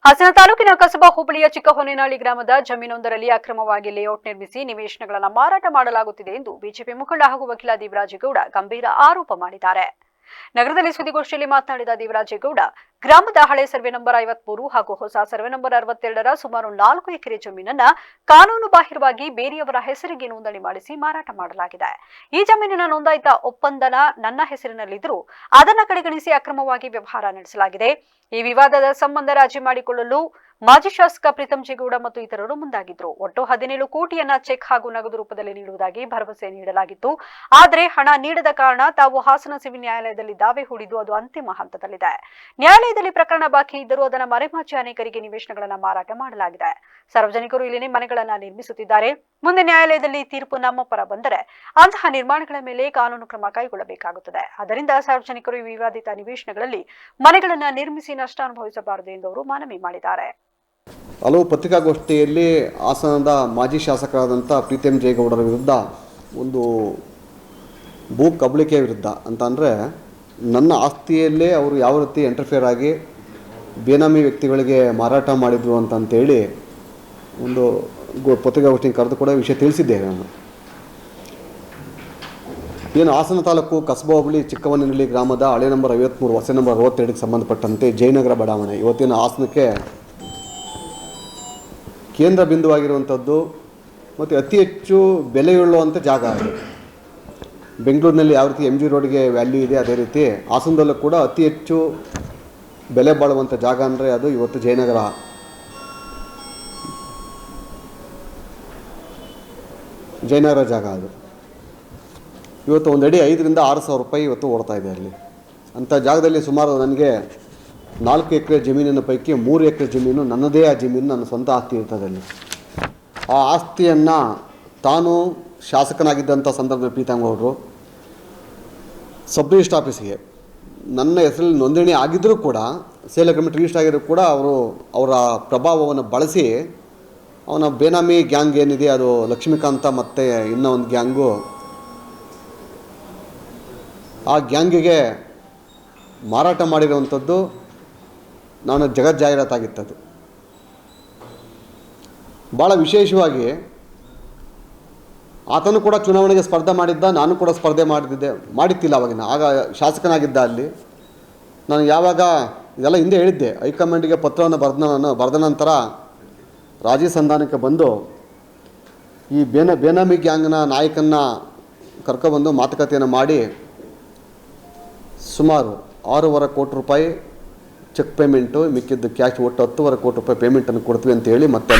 ಹಾಸನ ತಾಲೂಕಿನ ಕಸಬಾ ಹೋಬಳಿಯ ಚಿಕ್ಕಹೊನ್ನೇನಹಳ್ಳಿ ಗ್ರಾಮದ ಜಮೀನೊಂದರಲ್ಲಿ ಅಕ್ರಮವಾಗಿ ಲೇಔಟ್ ನಿರ್ಮಿಸಿ ನಿವೇಶನಗಳನ್ನು ಮಾರಾಟ ಮಾಡಲಾಗುತ್ತಿದೆ ಎಂದು ಬಿಜೆಪಿ ಮುಖಂಡ ಹಾಗೂ ವಕೀಲ ದೇವರಾಜೇಗೌಡ ಗಂಭೀರ ಆರೋಪ ಮಾಡಿದ್ದಾರೆ. ನಗರದಲ್ಲಿ ಸುದ್ದಿಗೋಷ್ಠಿಯಲ್ಲಿ ಮಾತನಾಡಿದ ದೇವರಾಜೇಗೌಡ, ಗ್ರಾಮದ ಹಳೆ ಸರ್ವೆ ನಂಬರ್ 53 ಹಾಗೂ ಹೊಸ ಸರ್ವೆ ನಂಬರ್ 62ರ ಸುಮಾರು 4 ಎಕರೆ ಜಮೀನನ್ನ ಕಾನೂನು ಬಾಹಿರವಾಗಿ ಬೇರೆಯವರ ಹೆಸರಿಗೆ ನೋಂದಣಿ ಮಾಡಿಸಿ ಮಾರಾಟ ಮಾಡಲಾಗಿದೆ. ಈ ಜಮೀನಿನ ನೋಂದಾಯಿತ ಒಪ್ಪಂದನ ನನ್ನ ಹೆಸರಿನಲ್ಲಿದ್ದರೂ ಅದನ್ನು ಕಡೆಗಣಿಸಿ ಅಕ್ರಮವಾಗಿ ವ್ಯವಹಾರ ನಡೆಸಲಾಗಿದೆ. ಈ ವಿವಾದದ ಸಂಬಂಧ ರಾಜಿ ಮಾಡಿಕೊಳ್ಳಲು ಮಾಜಿ ಶಾಸಕ ಪ್ರೀತಂ ಜೇಗೌಡ ಮತ್ತು ಇತರರು ಮುಂದಾಗಿದ್ದರು. ಒಟ್ಟು 17 ಕೋಟಿಯನ್ನ ಚೆಕ್ ಹಾಗೂ ನಗದು ರೂಪದಲ್ಲಿ ನೀಡುವುದಾಗಿ ಭರವಸೆ ನೀಡಲಾಗಿತ್ತು. ಆದರೆ ಹಣ ನೀಡದ ಕಾರಣ ತಾವು ಹಾಸನ ಸಿವಿಲ್ ನ್ಯಾಯಾಲಯದಲ್ಲಿ ದಾವೆ ಹೂಡಿದ್ದು ಅದು ಅಂತಿಮ ಹಂತದಲ್ಲಿದೆ. ನ್ಯಾಯಾಲಯದಲ್ಲಿ ಪ್ರಕರಣ ಬಾಕಿ ಇದ್ದರೂ ಅದನ್ನು ಮರೆಮಾಚಿ ಅನೇಕರಿಗೆ ನಿವೇಶನಗಳನ್ನು ಮಾರಾಟ ಮಾಡಲಾಗಿದೆ. ಸಾರ್ವಜನಿಕರು ಇಲ್ಲಿನೇ ಮನೆಗಳನ್ನು ನಿರ್ಮಿಸುತ್ತಿದ್ದಾರೆ. ಮುಂದೆ ನ್ಯಾಯಾಲಯದಲ್ಲಿ ತೀರ್ಪು ನಮ್ಮ ಪರ ಬಂದರೆ ಅಂತಹ ನಿರ್ಮಾಣಗಳ ಮೇಲೆ ಕಾನೂನು ಕ್ರಮ ಕೈಗೊಳ್ಳಬೇಕಾಗುತ್ತದೆ. ಆದ್ದರಿಂದ ಸಾರ್ವಜನಿಕರು ಈ ವಿವಾದಿತ ನಿವೇಶನಗಳಲ್ಲಿ ಮನೆಗಳನ್ನು ನಿರ್ಮಿಸಿ ನಷ್ಟ ಅನುಭವಿಸಬಾರದು ಎಂದು ಅವರು ಮನವಿ ಮಾಡಿದ್ದಾರೆ. ಹಲವು ಪತ್ರಿಕಾಗೋಷ್ಠಿಯಲ್ಲಿ ಹಾಸನದ ಮಾಜಿ ಶಾಸಕರಾದಂಥ ಪ್ರೀತಂ ಜೇಗೌಡರ ವಿರುದ್ಧ ಒಂದು ಭೂ ಕಬಳಿಕೆ ವಿರುದ್ಧ ಅಂತ ಅಂದರೆ ನನ್ನ ಆಸ್ತಿಯಲ್ಲೇ ಅವರು ಯಾವ ರೀತಿ ಇಂಟರ್ಫಿಯರ್ ಆಗಿ ಬೇನಾಮಿ ವ್ಯಕ್ತಿಗಳಿಗೆ ಮಾರಾಟ ಮಾಡಿದರು ಅಂತಂತೇಳಿ ಒಂದು ಪತ್ರಿಕಾಗೋಷ್ಠಿ ಕರೆದು ಕೂಡ ವಿಷಯ ತಿಳಿಸಿದ್ದೇವೆ. ನಾನು ಏನು ಹಾಸನ ತಾಲೂಕು ಕಸಬಾ ಹೋಬಳಿ ಚಿಕ್ಕಹೊನ್ನೇನಹಳ್ಳಿ ಗ್ರಾಮದ ಹಳೆ ನಂಬರ್ 53 ಹೊಸ ನಂಬರ್ 62ಗೆ ಸಂಬಂಧಪಟ್ಟಂತೆ ಜಯನಗರ ಬಡಾವಣೆ ಇವತ್ತಿನ ಹಾಸನಕ್ಕೆ ಕೇಂದ್ರ ಬಿಂದುವಾಗಿರುವಂಥದ್ದು ಮತ್ತು ಅತಿ ಹೆಚ್ಚು ಬೆಲೆಯುಳ್ಳುವಂಥ ಜಾಗ ಅದು. ಬೆಂಗಳೂರಿನಲ್ಲಿ ಯಾವ ರೀತಿ MG ರೋಡ್ಗೆ ವ್ಯಾಲ್ಯೂ ಇದೆ, ಅದೇ ರೀತಿ ಹಾಸನದಲ್ಲೂ ಕೂಡ ಅತಿ ಹೆಚ್ಚು ಬೆಲೆ ಬಾಳುವಂಥ ಜಾಗ ಅಂದರೆ ಅದು ಇವತ್ತು ಜಯನಗರ. ಜಾಗ ಅದು ಇವತ್ತು ಒಂದು ಅಡಿ 5,000 ರಿಂದ 6,000 ರೂಪಾಯಿ ಇವತ್ತು ಓಡ್ತಾ ಇದೆ ಅಲ್ಲಿ. ಅಂಥ ಜಾಗದಲ್ಲಿ ಸುಮಾರು ನನಗೆ 4 ಎಕರೆ ಜಮೀನಿನ ಪೈಕಿ 3 ಎಕರೆ ಜಮೀನು ನನ್ನದೇ. ಆ ಜಮೀನು ನನ್ನ ಸ್ವಂತ ಆಸ್ತಿ ಇರ್ತದೆ ಅಲ್ಲಿ. ಆ ಆಸ್ತಿಯನ್ನು ತಾನು ಶಾಸಕನಾಗಿದ್ದಂಥ ಸಂದರ್ಭದಲ್ಲಿ ಪ್ರೀತಂಗೌಡರು ಸಬ್ ರಿಜಿಸ್ಟ್ರ್ ಆಫೀಸಿಗೆ ನನ್ನ ಹೆಸರಲ್ಲಿ ನೋಂದಣಿ ಆಗಿದ್ದರೂ ಕೂಡ, ಸೇಲ್ ಅಗ್ರಿಮೆಂಟ್ ರಿಜಿಸ್ಟರ್ ಆಗಿದ್ದರೂ ಕೂಡ ಅವರ ಪ್ರಭಾವವನ್ನು ಬಳಸಿ ಅವನ ಬೇನಾಮಿ ಗ್ಯಾಂಗ್ ಏನಿದೆ ಅದು ಲಕ್ಷ್ಮೀಕಾಂತ ಮತ್ತು ಇನ್ನೂ ಒಂದು ಗ್ಯಾಂಗು, ಆ ಗ್ಯಾಂಗಿಗೆ ಮಾರಾಟ ಮಾಡಿರುವಂಥದ್ದು ನಾನು ಜಗಜ್ಜಾಹೀರಾತಾಗಿತ್ತದು. ಭಾಳ ವಿಶೇಷವಾಗಿ ಆತನು ಕೂಡ ಚುನಾವಣೆಗೆ ಸ್ಪರ್ಧೆ ಮಾಡಿದ್ದ, ನಾನು ಕೂಡ ಸ್ಪರ್ಧೆ ಮಾಡಿತ್ತಿಲ್ಲ ಅವಾಗಿನ. ಆಗ ಶಾಸಕನಾಗಿದ್ದ ಅಲ್ಲಿ. ನಾನು ಯಾವಾಗ ಇದೆಲ್ಲ ಹಿಂದೆ ಹೇಳಿದ್ದೆ, ಹೈಕಮಾಂಡಿಗೆ ಪತ್ರವನ್ನು ಬರೆದ ನಂತರ ರಾಜಿ ಸಂಧಾನಕ್ಕೆ ಬಂದು ಈ ಬೇನಾಮಿ ಗ್ಯಾಂಗ್ನ ನಾಯಕನ್ನ ಕರ್ಕೊಬಂದು ಮಾತುಕತೆಯನ್ನು ಮಾಡಿ ಸುಮಾರು 6.5 ಕೋಟಿ ರೂಪಾಯಿ ಚೆಕ್ ಪೇಮೆಂಟು, ಮಿಕ್ಕಿದ್ದು ಕ್ಯಾಶ್ ಒಟ್ಟು 10.5 ಕೋಟಿ ರೂಪಾಯಿ ಪೇಮೆಂಟನ್ನು ಕೊಡ್ತೀವಿ ಅಂತೇಳಿ ಮತ್ತೆ